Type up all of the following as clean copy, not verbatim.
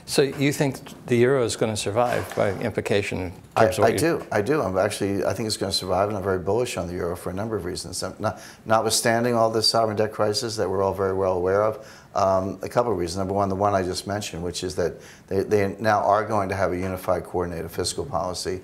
So you think the euro is going to survive by implication? I do. I think it's going to survive, and I'm very bullish on the euro for a number of reasons. Notwithstanding all this sovereign debt crisis that we're all very well aware of, a couple of reasons. Number one, the one I just mentioned, which is that they now are going to have a unified, coordinated fiscal policy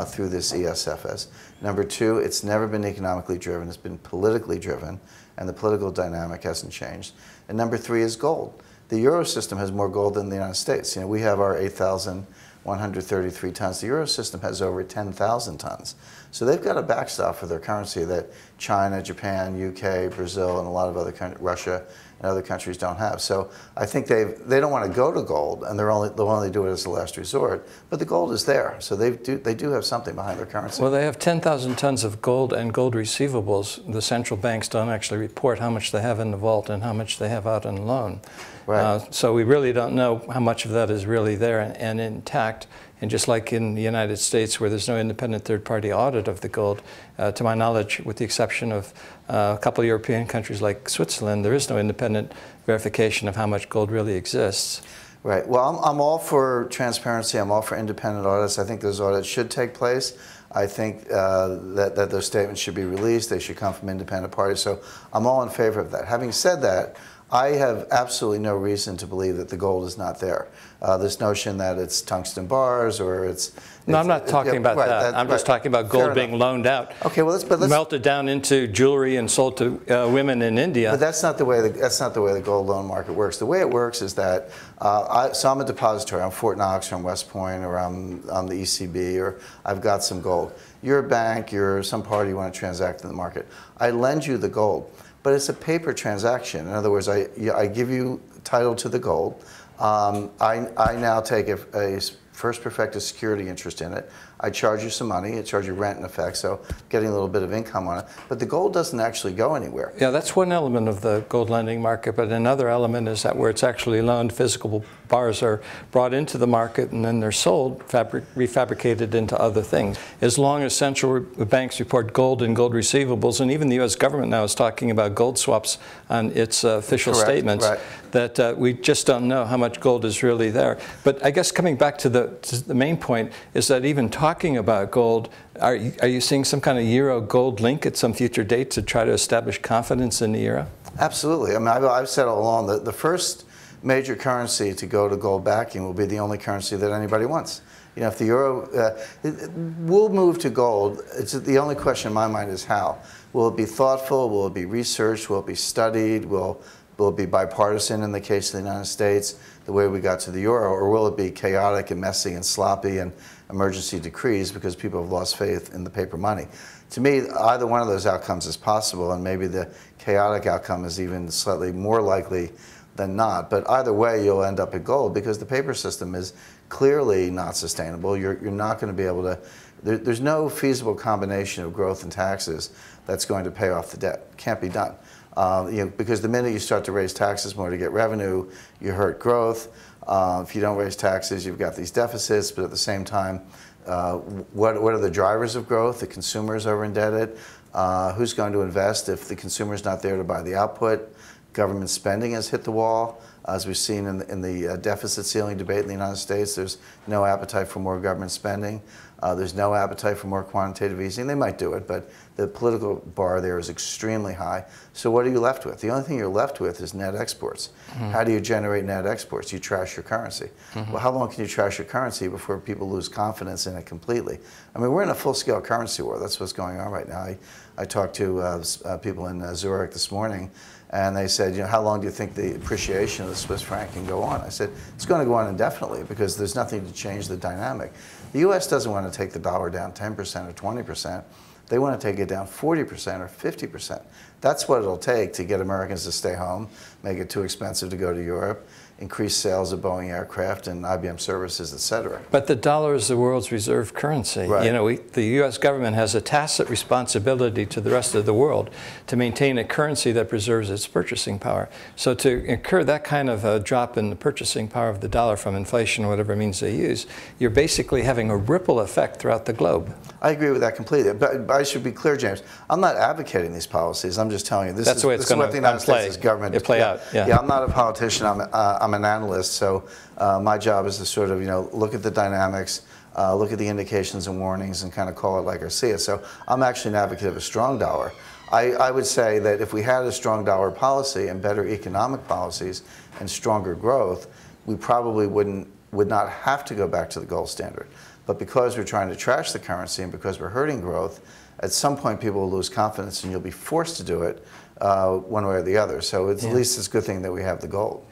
through this ESFS. Number two, it's never been economically driven. It's been politically driven, and the political dynamic hasn't changed. And number three is gold. The euro system has more gold than the United States. You know, we have our 8,133 tons. The euro system has over 10,000 tons. So they've got a backstop for their currency that China, Japan, UK, Brazil, and a lot of other countries, Russia, and other countries don't have. So I think they don't want to go to gold, and they'll only do it as a last resort. But the gold is there, so they do have something behind their currency. Well, they have 10,000 tons of gold and gold receivables. The central banks don't actually report how much they have in the vault and how much they have out on loan. Right. So we really don't know how much of that is really there and intact. And just like in the United States, where there's no independent third-party audit of the gold, to my knowledge, with the exception of a couple of European countries like Switzerland, there is no independent verification of how much gold really exists. Right. Well, I'm all for transparency. I'm all for independent audits. I think those audits should take place. I think that those statements should be released. They should come from independent parties. So I'm all in favor of that. Having said that, I have absolutely no reason to believe that the gold is not there. This notion that it's tungsten bars or it's... No, I'm not talking about that. I'm just talking about gold being loaned out, melted down into jewelry and sold to women in India. But that's not the way the gold loan market works. The way it works is that so I'm a depository. I'm Fort Knox, or I'm West Point, or I'm the ECB, or I've got some gold. You're a bank. You're some party you want to transact in the market. I lend you the gold. But it's a paper transaction. In other words, I give you title to the gold. I now take a first perfected security interest in it. I charge you some money. I charge you rent in effect, so getting a little bit of income on it. But the gold doesn't actually go anywhere. Yeah, that's one element of the gold lending market. But another element is that where it's actually loaned, physical bars are brought into the market and then they're sold, refabricated into other things. As long as central banks report gold and gold receivables, and even the U.S. government now is talking about gold swaps on its official statements, right, that we just don't know how much gold is really there. But I guess coming back to the main point is that even talking about gold, are you seeing some kind of euro gold link at some future date to try to establish confidence in the euro? Absolutely. I mean, I've said all along that the first major currency to go to gold backing will be the only currency that anybody wants. You know, if the euro will move to gold, the only question in my mind is how. Will it be thoughtful? Will it be researched? Will it be studied? Will it be bipartisan in the case of the United States, the way we got to the euro? Or will it be chaotic and messy and sloppy and emergency decrees because people have lost faith in the paper money? To me, either one of those outcomes is possible, and maybe the chaotic outcome is even slightly more likely than not. But either way, you'll end up at gold because the paper system is clearly not sustainable. You're not going to be able to, there's no feasible combination of growth and taxes that's going to pay off the debt. Can't be done. Because the minute you start to raise taxes more to get revenue, you hurt growth. If you don't raise taxes, you've got these deficits, but at the same time, what are the drivers of growth? The consumers are indebted. Who's going to invest if the consumer's not there to buy the output? Government spending has hit the wall. As we've seen in the deficit ceiling debate in the United States, there's no appetite for more government spending. There's no appetite for more quantitative easing. They might do it, but the political bar there is extremely high. So what are you left with? The only thing you're left with is net exports. Mm-hmm. How do you generate net exports? You trash your currency. Mm-hmm. Well, how long can you trash your currency before people lose confidence in it completely? I mean, we're in a full-scale currency war. That's what's going on right now. I talked to people in Zurich this morning, and they said, you know, how long do you think the appreciation of the Swiss franc can go on? I said, it's going to go on indefinitely because there's nothing to change the dynamic. The U.S. doesn't want to take the dollar down 10% or 20%. They want to take it down 40% or 50%. That's what it'll take to get Americans to stay home, make it too expensive to go to Europe, increase sales of Boeing aircraft and IBM services, et cetera. But the dollar is the world's reserve currency. Right. You know, the U.S. government has a tacit responsibility to the rest of the world to maintain a currency that preserves its purchasing power. So to incur that kind of a drop in the purchasing power of the dollar from inflation or whatever means they use, you're basically having a ripple effect throughout the globe. I agree with that completely. But I should be clear, James. I'm not advocating these policies. I'm just telling you this That's is, the way it's going what the United States government play out. Yeah. Yeah, I'm not a politician. I'm I'm an analyst, so my job is to sort of, look at the dynamics, look at the indications and warnings, and kind of call it like I see it. So I'm actually an advocate of a strong dollar. I would say that if we had a strong dollar policy and better economic policies and stronger growth, we probably would not have to go back to the gold standard. But because we're trying to trash the currency and because we're hurting growth, at some point people will lose confidence and you'll be forced to do it one way or the other. So it's, at least it's a good thing that we have the gold.